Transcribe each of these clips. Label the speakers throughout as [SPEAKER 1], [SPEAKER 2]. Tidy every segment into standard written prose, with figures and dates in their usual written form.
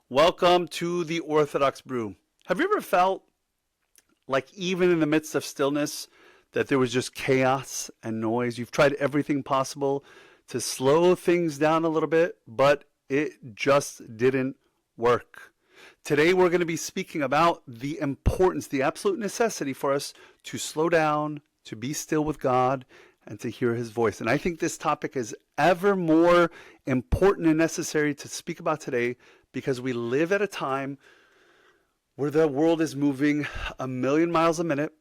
[SPEAKER 1] Welcome to the Orthodox Brew. Have you ever felt like even in the midst of stillness that there was just chaos and noise? You've tried everything possible to slow things down a little bit, but it just didn't work. Today we're going to be speaking about the importance, the absolute necessity for us to slow down, to be still with God, and to hear His voice. And I think this topic is ever more important and necessary to speak about today because we live at a time where the world is moving a million miles a minute.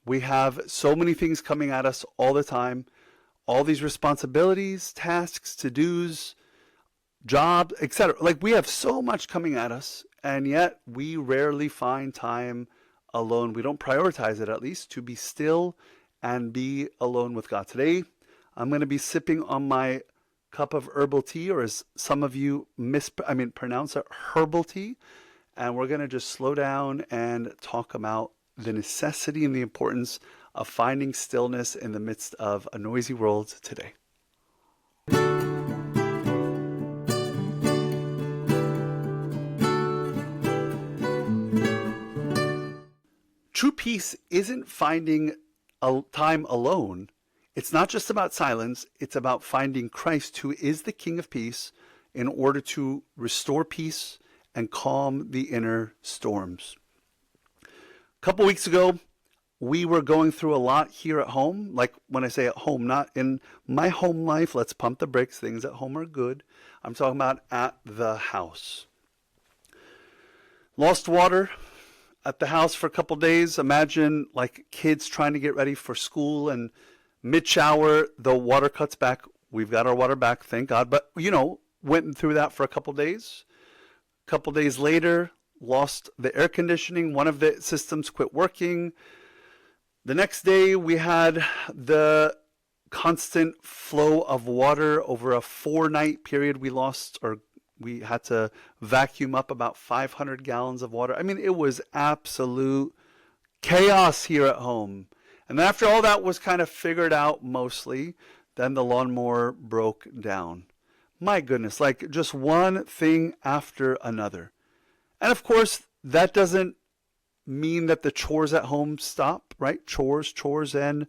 [SPEAKER 1] We have so many things coming at us all the time, all these responsibilities, tasks, to-dos, jobs, etc. Like we have so much coming at us, and yet we rarely find time alone. We don't prioritize it, at least, to be still and be alone with God. Today, I'm going to be sipping on my cup of herbal tea, or as some of you pronounce it, herbal tea. And we're going to just slow down and talk about the necessity and the importance of finding stillness in the midst of a noisy world today. True peace isn't finding a time alone. It's not just about silence. It's about finding Christ, who is the King of Peace, in order to restore peace and calm the inner storms. A couple weeks ago, we were going through a lot here at home. Like when I say at home, not in my home life. Let's pump the brakes. Things at home are good. I'm talking about at the house. Lost water at the house for a couple days. Imagine like kids trying to get ready for school, and mid-shower, the water cuts back. We've got our water back, thank God. But, went through that for a couple days. A couple days later, lost the air conditioning. One of the systems quit working. The next day, we had the constant flow of water over a 4-night period. We had to vacuum up about 500 gallons of water. I mean, it was absolute chaos here at home. And then after all that was kind of figured out mostly, then the lawnmower broke down. My goodness, like just one thing after another. And of course, that doesn't mean that the chores at home stop, right? Chores, and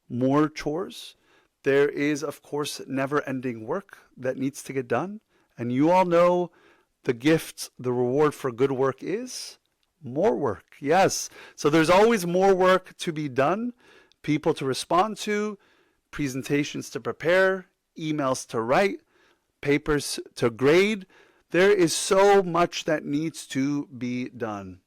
[SPEAKER 1] more chores. There is, of course, never-ending work that needs to get done. And you all know the gift, the reward for good work is more work. Yes. So there's always more work to be done, people to respond to, presentations to prepare, emails to write, papers to grade. There is so much that needs to be done.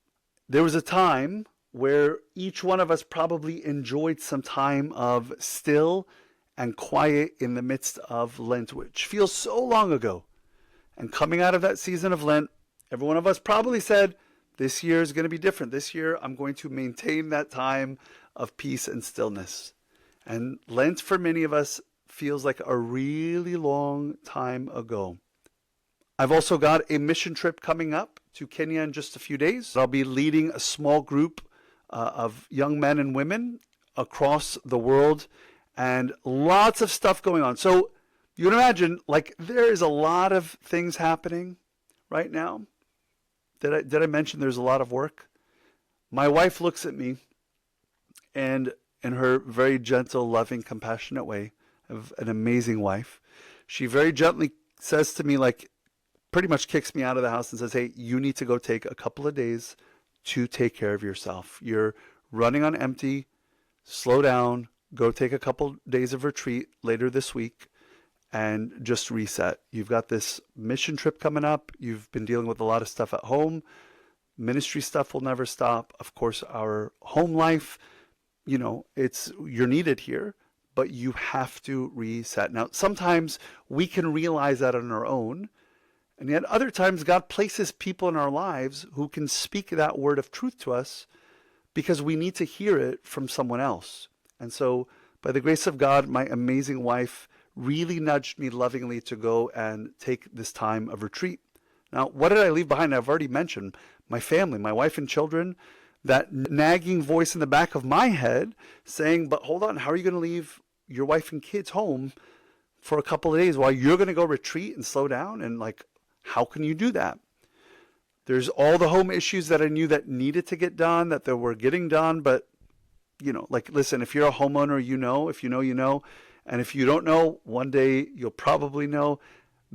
[SPEAKER 1] There was a time where each one of us probably enjoyed some time of still and quiet in the midst of Lent, which feels so long ago. And coming out of that season of Lent, every one of us probably said, this year is going to be different. This year, I'm going to maintain that time of peace and stillness. And Lent, for many of us, feels like a really long time ago. I've also got a mission trip coming up to Kenya in just a few days. I'll be leading a small group of young men and women across the world, and lots of stuff going on. So you can imagine, like, there is a lot of things happening right now. Did I mention there's a lot of work? My wife looks at me, and in her very gentle, loving, compassionate way, I have an amazing wife. She very gently says to me, like, pretty much kicks me out of the house and says, hey, you need to go take a couple of days to take care of yourself. You're running on empty. Slow down. Go take a couple days of retreat later this week and just reset. You've got this mission trip coming up. You've been dealing with a lot of stuff at home. Ministry stuff will never stop. Of course, our home life, you're needed here, but you have to reset. Now, sometimes we can realize that on our own, and yet other times God places people in our lives who can speak that word of truth to us because we need to hear it from someone else. And so, by the grace of God, my amazing wife really nudged me lovingly to go and take this time of retreat. Now, what did I leave behind? I've already mentioned my family, my wife and children, that nagging voice in the back of my head saying, but hold on, how are you going to leave your wife and kids home for a couple of days while you're going to go retreat and slow down? And like, how can you do that? There's all the home issues that I knew that needed to get done, that they were getting done. But, like, listen, if you're a homeowner, if you know, you know. And if you don't know, one day you'll probably know.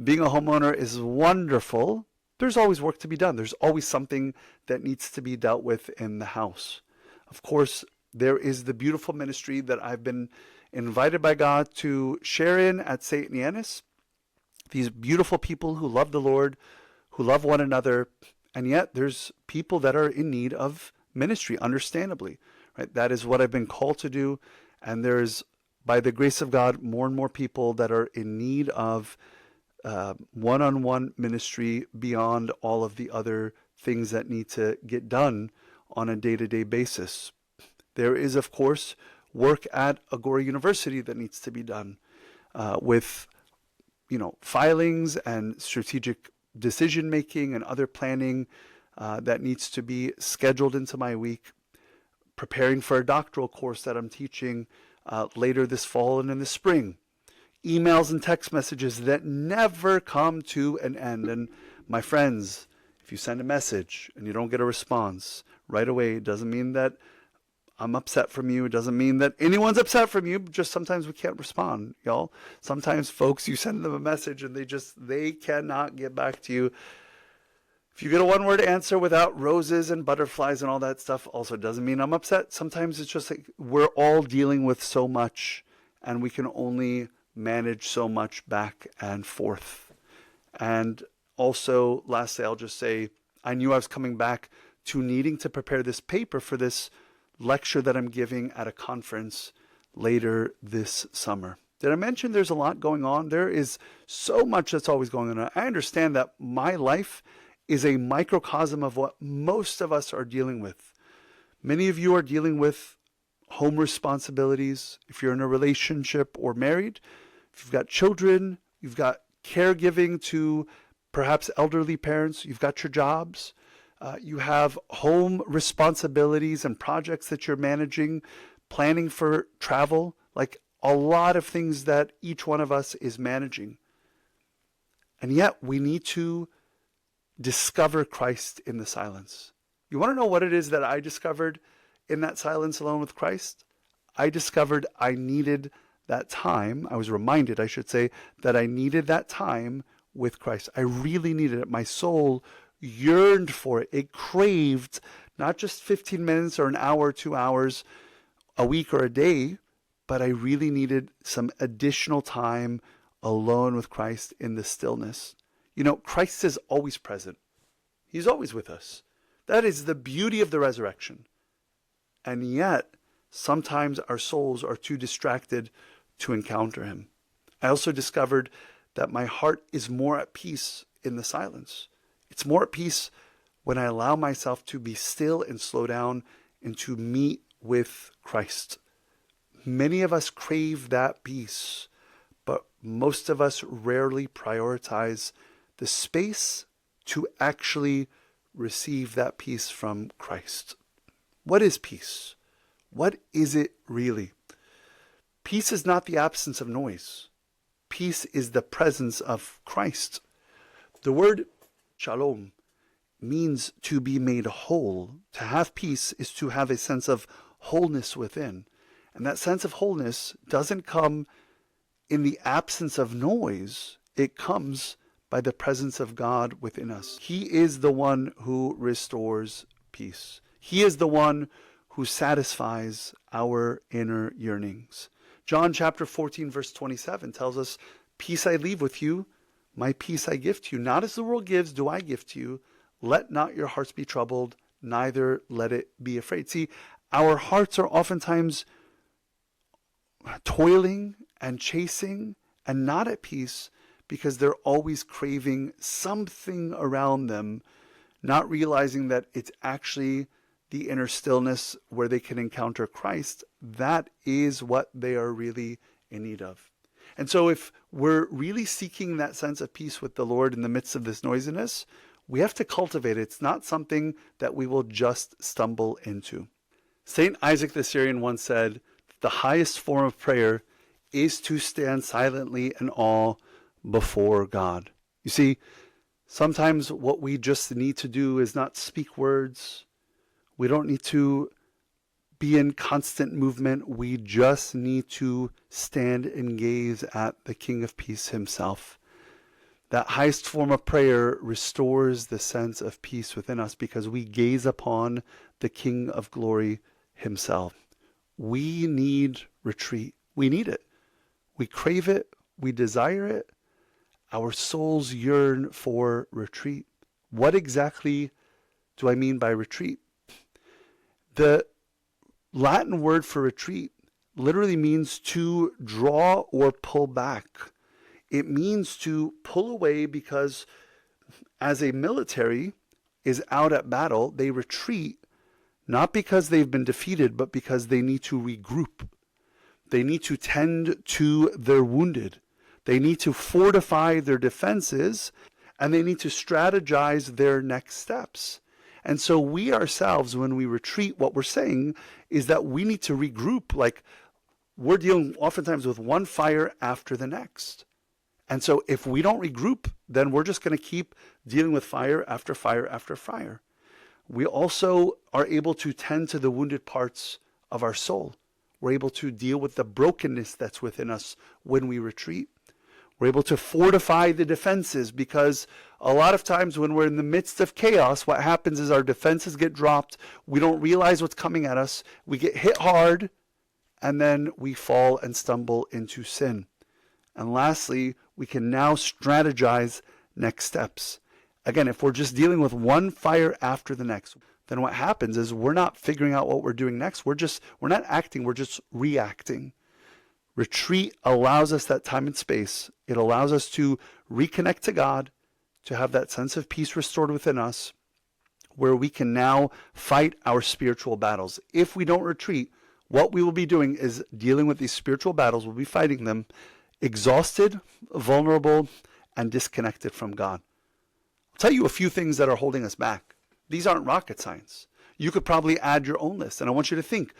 [SPEAKER 1] Being a homeowner is wonderful. There's always work to be done. There's always something that needs to be dealt with in the house. Of course, there is the beautiful ministry that I've been invited by God to share in at St. Yanis. These beautiful people who love the Lord, who love one another, and yet there's people that are in need of ministry, understandably. Right? That is what I've been called to do, and there's, by the grace of God, more and more people that are in need of one-on-one ministry beyond all of the other things that need to get done on a day-to-day basis. There is, of course, work at Agora University that needs to be done with, filings and strategic decision-making and other planning that needs to be scheduled into my week. Preparing for a doctoral course that I'm teaching later this fall and in the spring. Emails and text messages that never come to an end. And my friends, if you send a message and you don't get a response right away, it doesn't mean that I'm upset from you. It doesn't mean that anyone's upset from you. Just sometimes we can't respond, y'all. Sometimes folks, you send them a message and they cannot get back to you. If you get a one-word answer without roses and butterflies and all that stuff, also doesn't mean I'm upset. Sometimes it's just like we're all dealing with so much and we can only manage so much back and forth. And also, lastly, I'll just say, I knew I was coming back to needing to prepare this paper for this lecture that I'm giving at a conference later this summer. Did I mention there's a lot going on? There is so much that's always going on. I understand that my life is a microcosm of what most of us are dealing with. Many of you are dealing with home responsibilities. If you're in a relationship or married, if you've got children, you've got caregiving to perhaps elderly parents, you've got your jobs, you have home responsibilities and projects that you're managing, planning for travel, like a lot of things that each one of us is managing. And yet we need to discover Christ in the silence. You want to know what it is that I discovered in that silence alone with Christ? I discovered I needed that time. I was reminded, I should say, that I needed that time with Christ. I really needed it. My soul yearned for it. It craved not just 15 minutes or an hour, 2 hours, a week or a day, but I really needed some additional time alone with Christ in the stillness. Christ is always present. He's always with us. That is the beauty of the resurrection. And yet, sometimes our souls are too distracted to encounter him. I also discovered that my heart is more at peace in the silence. It's more at peace when I allow myself to be still and slow down and to meet with Christ. Many of us crave that peace, but most of us rarely prioritize the space to actually receive that peace from Christ. What is peace? What is it really? Peace is not the absence of noise. Peace is the presence of Christ. The word shalom means to be made whole. To have peace is to have a sense of wholeness within. And that sense of wholeness doesn't come in the absence of noise. It comes by the presence of God within us. He is the one who restores peace. He is the one who satisfies our inner yearnings. John chapter 14, verse 27 tells us, "Peace I leave with you, my peace I give to you. Not as the world gives, do I give to you. Let not your hearts be troubled, neither let it be afraid." See, our hearts are oftentimes toiling and chasing and not at peace because they're always craving something around them, not realizing that it's actually the inner stillness where they can encounter Christ. That is what they are really in need of. And so if we're really seeking that sense of peace with the Lord in the midst of this noisiness, we have to cultivate it. It's not something that we will just stumble into. St. Isaac the Syrian once said, "The highest form of prayer is to stand silently in awe before God." You see, Sometimes what we just need to do is not speak words. We don't need to be in constant movement. We just need to stand and gaze at the King of Peace himself. That highest form of prayer restores the sense of peace within us because we gaze upon the King of Glory himself. We need retreat. We need it. We crave it. We desire it. Our souls yearn for retreat. What exactly do I mean by retreat? The Latin word for retreat literally means to draw or pull back. It means to pull away because as a military is out at battle, they retreat not because they've been defeated, but because they need to regroup. They need to tend to their wounded. They need to fortify their defenses, and they need to strategize their next steps. And so we ourselves, when we retreat, what we're saying is that we need to regroup. Like we're dealing oftentimes with one fire after the next. And so if we don't regroup, then we're just going to keep dealing with fire after fire after fire. We also are able to tend to the wounded parts of our soul. We're able to deal with the brokenness that's within us when we retreat. We're able to fortify the defenses because a lot of times when we're in the midst of chaos, what happens is our defenses get dropped. We don't realize what's coming at us. We get hit hard, and then we fall and stumble into sin. And lastly, we can now strategize next steps. Again, if we're just dealing with one fire after the next, then what happens is we're not figuring out what we're doing next. We're not acting, we're just reacting. Retreat allows us that time and space. It allows us to reconnect to God, to have that sense of peace restored within us, where we can now fight our spiritual battles. If we don't retreat, what we will be doing is dealing with these spiritual battles. We'll be fighting them exhausted, vulnerable, and disconnected from God. I'll tell you a few things that are holding us back. These aren't rocket science. You could probably add your own list. And I want you to think,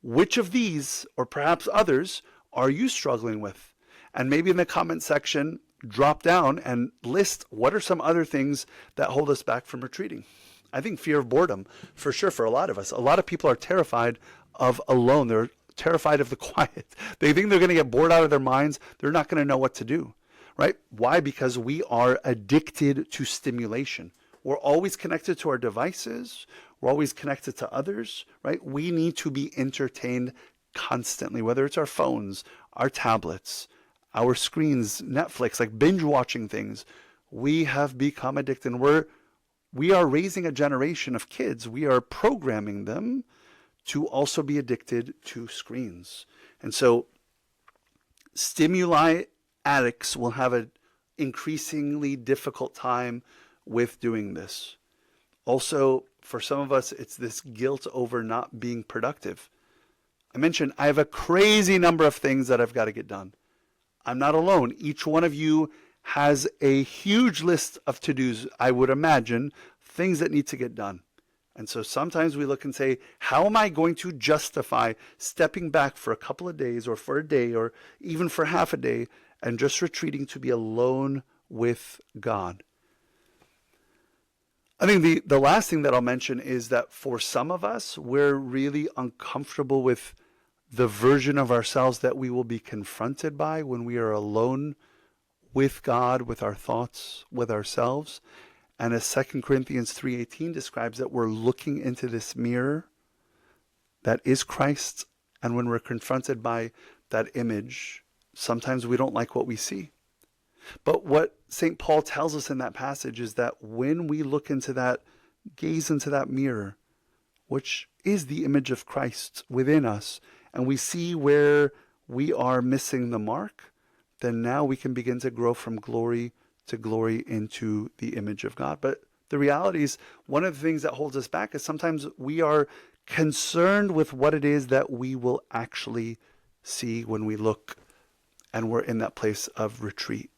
[SPEAKER 1] which of these, or perhaps others, are you struggling with? And maybe in the comment section, drop down and list what are some other things that hold us back from retreating. I think fear of boredom, for sure, for a lot of us. A lot of people are terrified of alone. They're terrified of the quiet. They think they're going to get bored out of their minds. They're not going to know what to do, right? Why? Because we are addicted to stimulation. We're always connected to our devices. We're always connected to others, right? We need to be entertained constantly, whether it's our phones, our tablets, our screens, Netflix, like binge watching things. We have become addicted. And we are raising a generation of kids. We are programming them to also be addicted to screens. And so stimuli addicts will have an increasingly difficult time with doing this. Also, for some of us, it's this guilt over not being productive. I mentioned I have a crazy number of things that I've got to get done. I'm not alone. Each one of you has a huge list of to-dos, I would imagine, things that need to get done. And so sometimes we look and say, how am I going to justify stepping back for a couple of days or for a day or even for half a day and just retreating to be alone with God? I think the last thing that I'll mention is that for some of us, we're really uncomfortable with the version of ourselves that we will be confronted by when we are alone with God, with our thoughts, with ourselves. And as 2 Corinthians 3:18 describes, that we're looking into this mirror that is Christ. And when we're confronted by that image, sometimes we don't like what we see. But what St. Paul tells us in that passage is that when we look into that, gaze into that mirror, which is the image of Christ within us, and we see where we are missing the mark, then now we can begin to grow from glory to glory into the image of God. But the reality is, one of the things that holds us back is sometimes we are concerned with what it is that we will actually see when we look and we're in that place of retreat.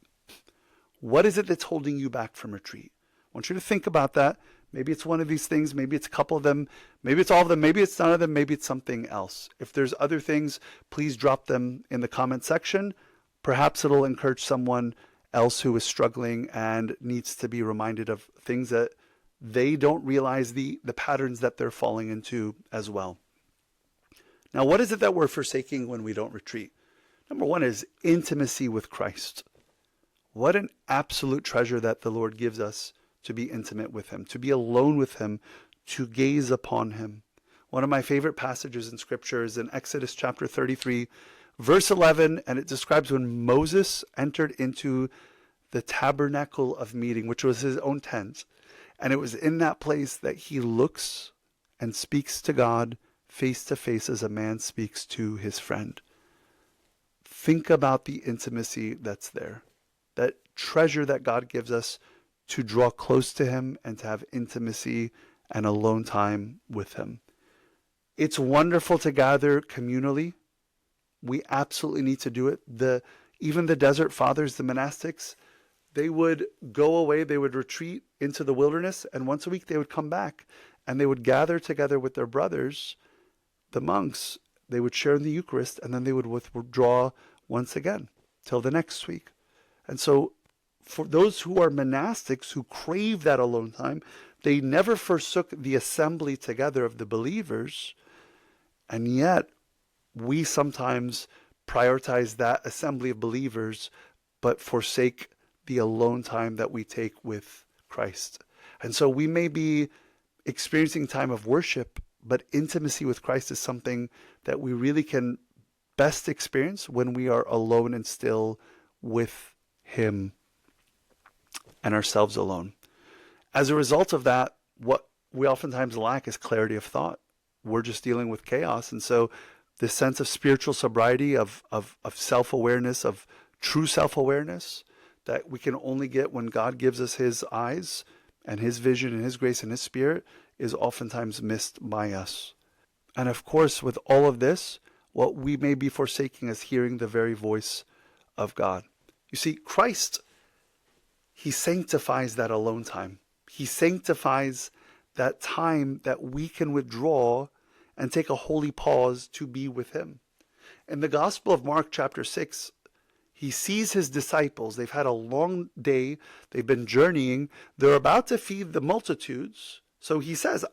[SPEAKER 1] What is it that's holding you back from retreat? I want you to think about that. Maybe it's one of these things. Maybe it's a couple of them. Maybe it's all of them. Maybe it's none of them. Maybe it's something else. If there's other things, please drop them in the comment section. Perhaps it'll encourage someone else who is struggling and needs to be reminded of things that they don't realize the patterns that they're falling into as well. Now, what is it that we're forsaking when we don't retreat? Number one is intimacy with Christ. What an absolute treasure that the Lord gives us to be intimate with him, to be alone with him, to gaze upon him. One of my favorite passages in Scripture is in Exodus chapter 33, verse 11, and it describes when Moses entered into the tabernacle of meeting, which was his own tent. And it was in that place that he looks and speaks to God face to face as a man speaks to his friend. Think about the intimacy that's there, that treasure that God gives us to draw close to him and to have intimacy and alone time with him. It's wonderful to gather communally. We absolutely need to do it. Even the desert fathers, the monastics, they would go away, they would retreat into the wilderness, and once a week they would come back and they would gather together with their brothers, the monks. They would share in the Eucharist, and then they would withdraw once again till the next week. And so for those who are monastics, who crave that alone time, they never forsook the assembly together of the believers. And yet we sometimes prioritize that assembly of believers, but forsake the alone time that we take with Christ. And so we may be experiencing time of worship, but intimacy with Christ is something that we really can best experience when we are alone and still with him and ourselves alone. As a result of that, what we oftentimes lack is clarity of thought. We're just dealing with chaos. And so this sense of spiritual sobriety, of self-awareness, of true self-awareness that we can only get when God gives us his eyes and his vision and his grace and his spirit, is oftentimes missed by us. And of course, with all of this, what we may be forsaking is hearing the very voice of God. You see, Christ, he sanctifies that alone time. He sanctifies that time that we can withdraw and take a holy pause to be with him. In the Gospel of Mark chapter 6, he sees his disciples. They've had a long day. They've been journeying. They're about to feed the multitudes. So he says,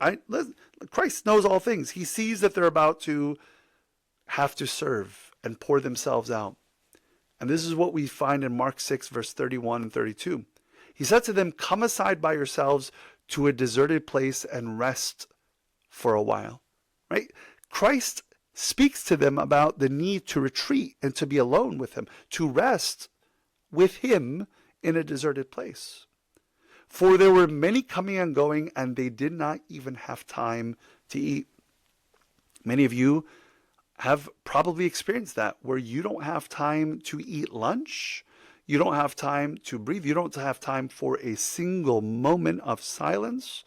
[SPEAKER 1] Christ knows all things. He sees that they're about to have to serve and pour themselves out. And this is what we find in Mark 6, verse 31 and 32. He said to them, "Come aside by yourselves to a deserted place and rest for a while." Right? Christ speaks to them about the need to retreat and to be alone with him, to rest with him in a deserted place. For there were many coming and going, and they did not even have time to eat. Many of you have probably experienced that, where you don't have time to eat lunch, you don't have time to breathe, you don't have time for a single moment of silence.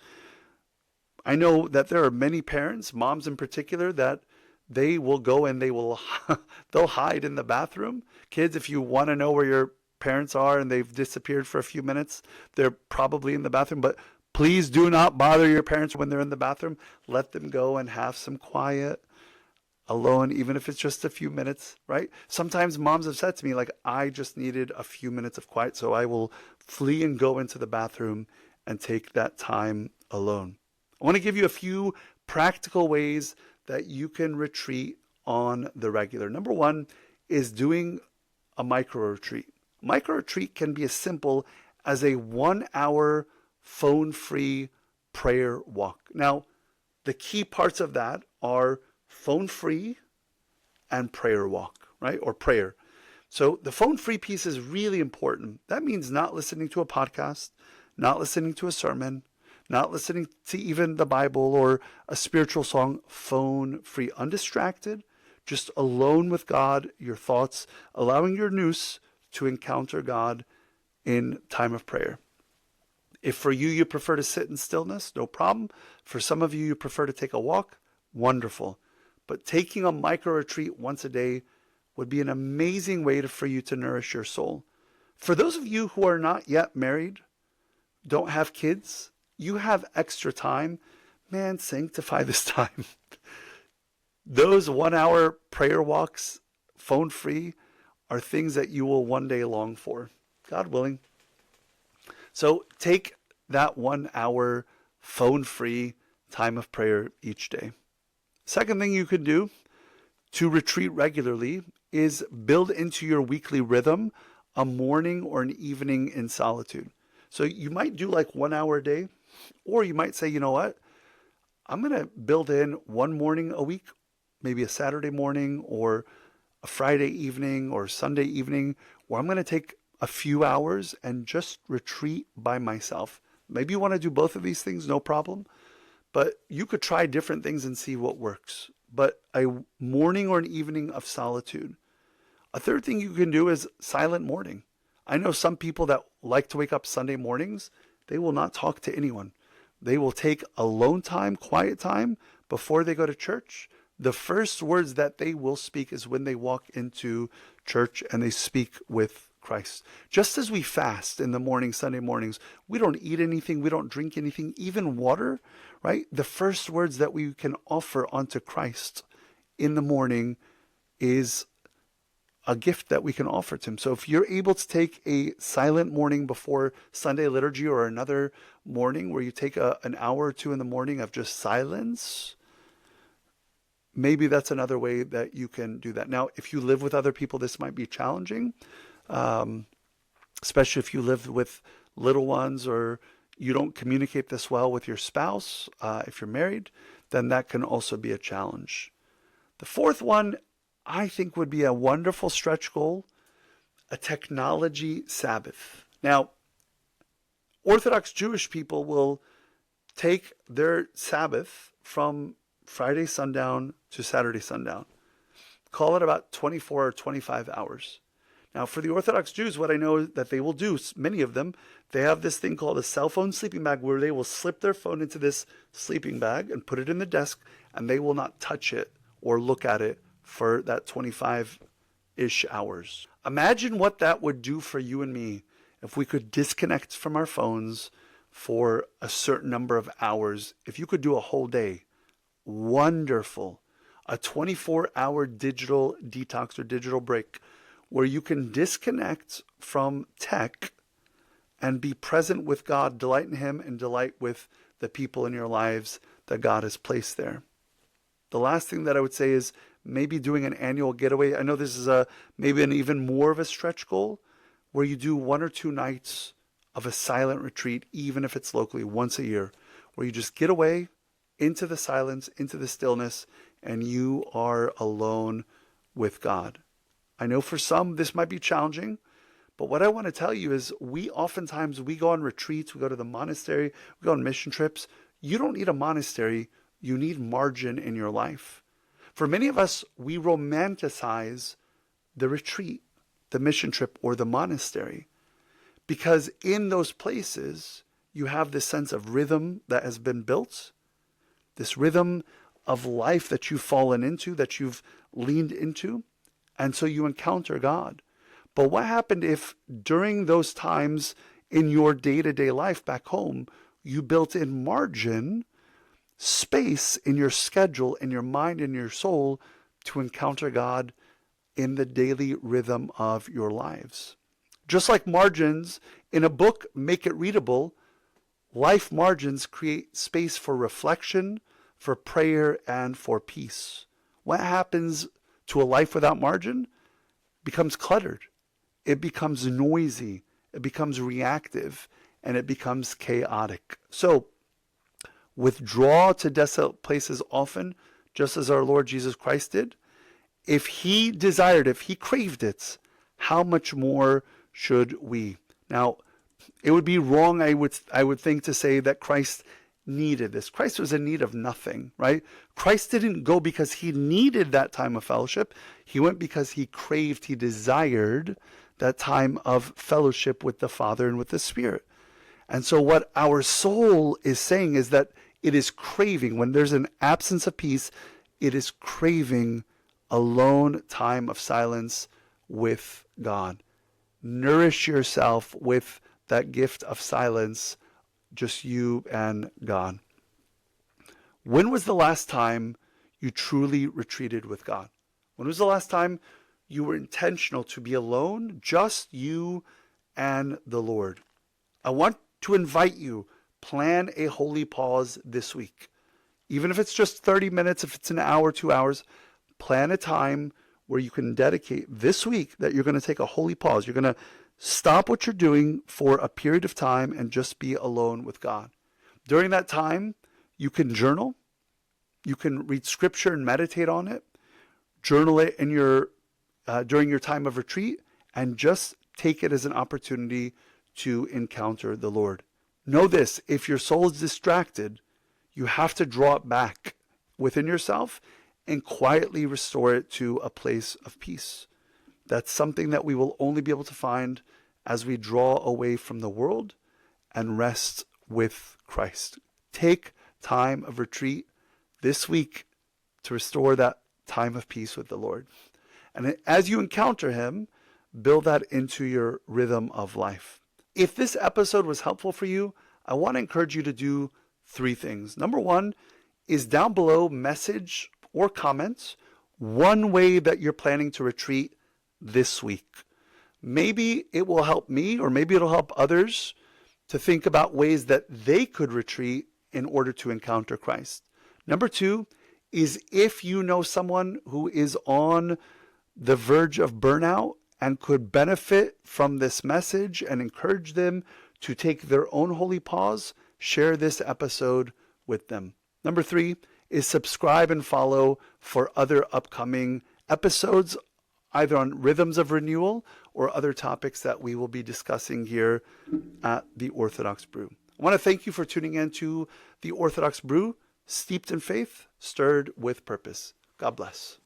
[SPEAKER 1] I know that there are many parents, moms in particular, that they will go and they'll hide in the bathroom. Kids, if you want to know where your parents are and they've disappeared for a few minutes, they're probably in the bathroom. But please do not bother your parents when they're in the bathroom. Let them go and have some quiet, alone, even if it's just a few minutes, right? Sometimes moms have said to me, like, I just needed a few minutes of quiet, so I will flee and go into the bathroom and take that time alone. I want to give you a few practical ways that you can retreat on the regular. Number one is doing a micro retreat. Micro retreat can be as simple as a 1 hour phone-free prayer walk. Now, the key parts of that are phone-free and prayer walk, right? Or prayer. So the phone-free piece is really important. That means not listening to a podcast, not listening to a sermon, not listening to even the Bible or a spiritual song. Phone-free, undistracted, just alone with God, your thoughts, allowing your nous to encounter God in time of prayer. If for you, you prefer to sit in stillness, no problem. For some of you, you prefer to take a walk, wonderful. But taking a micro retreat once a day would be an amazing way for you to nourish your soul. For those of you who are not yet married, don't have kids, you have extra time, man, sanctify this time. Those 1 hour prayer walks, phone free, are things that you will one day long for. God willing. So take that 1 hour phone-free time of prayer each day. Second thing you could do to retreat regularly is build into your weekly rhythm a morning or an evening in solitude. So you might do like 1 hour a day, or you might say, you know what? I'm going to build in one morning a week, maybe a Saturday morning or a Friday evening or Sunday evening, where I'm going to take a few hours and just retreat by myself. Maybe you want to do both of these things, no problem. But you could try different things and see what works. But a morning or an evening of solitude. A third thing you can do is silent morning. I know some people that like to wake up Sunday mornings. They will not talk to anyone. They will take alone time, quiet time before they go to church. The first words that they will speak is when they walk into church and they speak with Christ. Just as we fast in the morning, Sunday mornings, we don't eat anything, we don't drink anything, even water, right? The first words that we can offer onto Christ in the morning is a gift that we can offer to him. So if you're able to take a silent morning before Sunday liturgy, or another morning where you take an hour or two in the morning of just silence, maybe that's another way that you can do that. Now, if you live with other people, this might be challenging, especially if you live with little ones or you don't communicate this well with your spouse. If you're married, then that can also be a challenge. The fourth one, I think, would be a wonderful stretch goal, a technology Sabbath. Now, Orthodox Jewish people will take their Sabbath from Friday sundown to Saturday sundown. Call it about 24 or 25 hours. Now, for the Orthodox Jews, what I know that they will do, many of them, they have this thing called a cell phone sleeping bag, where they will slip their phone into this sleeping bag and put it in the desk, and they will not touch it or look at it for that 25-ish hours. Imagine what that would do for you and me if we could disconnect from our phones for a certain number of hours. If you could do a whole day, wonderful. A 24-hour digital detox or digital break where you can disconnect from tech and be present with God, delight in him, and delight with the people in your lives that God has placed there. The last thing that I would say is maybe doing an annual getaway. I know this is maybe an even more of a stretch goal, where you do 1 or 2 nights of a silent retreat, even if it's locally, once a year, where you just get away into the silence, into the stillness, and you are alone with God. I know for some this might be challenging, but what I want to tell you is we go on retreats, we go to the monastery, we go on mission trips. You don't need a monastery, you need margin in your life. For many of us, we romanticize the retreat, the mission trip, or the monastery, because in those places, you have this sense of rhythm that has been built, this rhythm of life that you've fallen into, that you've leaned into, and so you encounter God. But what happened if during those times in your day-to-day life back home, you built in margin, space in your schedule, in your mind, in your soul, to encounter God in the daily rhythm of your lives? Just like margins in a book make it readable, life margins create space for reflection, for prayer, and for peace. What happens to a life without margin? It becomes cluttered. It becomes noisy. It becomes reactive, and it becomes chaotic. So withdraw to desolate places often, just as our Lord Jesus Christ did. If he desired, if he craved it, how much more should we? Now, it would be wrong, I would think, to say that Christ needed this. Christ was in need of nothing, right? Christ didn't go because he needed that time of fellowship. He went because he craved, he desired that time of fellowship with the Father and with the Spirit. And so what our soul is saying is that it is craving, when there's an absence of peace, it is craving alone time of silence with God. Nourish yourself with that gift of silence, just you and God. When was the last time you truly retreated with God? When was the last time you were intentional to be alone, just you and the Lord. I want to invite you, plan a holy pause this week. Even if it's just 30 minutes, if it's an hour, 2 hours, plan a time where you can dedicate this week that you're going to take a holy pause. You're going to stop what you're doing for a period of time and just be alone with God. During that time, you can journal. You can read scripture and meditate on it. Journal it in during your time of retreat, and just take it as an opportunity to encounter the Lord. Know this, if your soul is distracted, you have to draw it back within yourself and quietly restore it to a place of peace. That's something that we will only be able to find as we draw away from the world and rest with Christ. Take time of retreat this week to restore that time of peace with the Lord. And as you encounter him, build that into your rhythm of life. If this episode was helpful for you, I want to encourage you to do 3 things. Number 1 is down below, message or comments one way that you're planning to retreat this week. Maybe it will help me, or maybe it'll help others to think about ways that they could retreat in order to encounter Christ. Number 2 is, if you know someone who is on the verge of burnout and could benefit from this message and encourage them to take their own holy pause, share this episode with them. Number 3 is subscribe and follow for other upcoming episodes, either on rhythms of renewal or other topics that we will be discussing here at the Orthodox Brew. I want to thank you for tuning in to the Orthodox Brew, steeped in faith, stirred with purpose. God bless.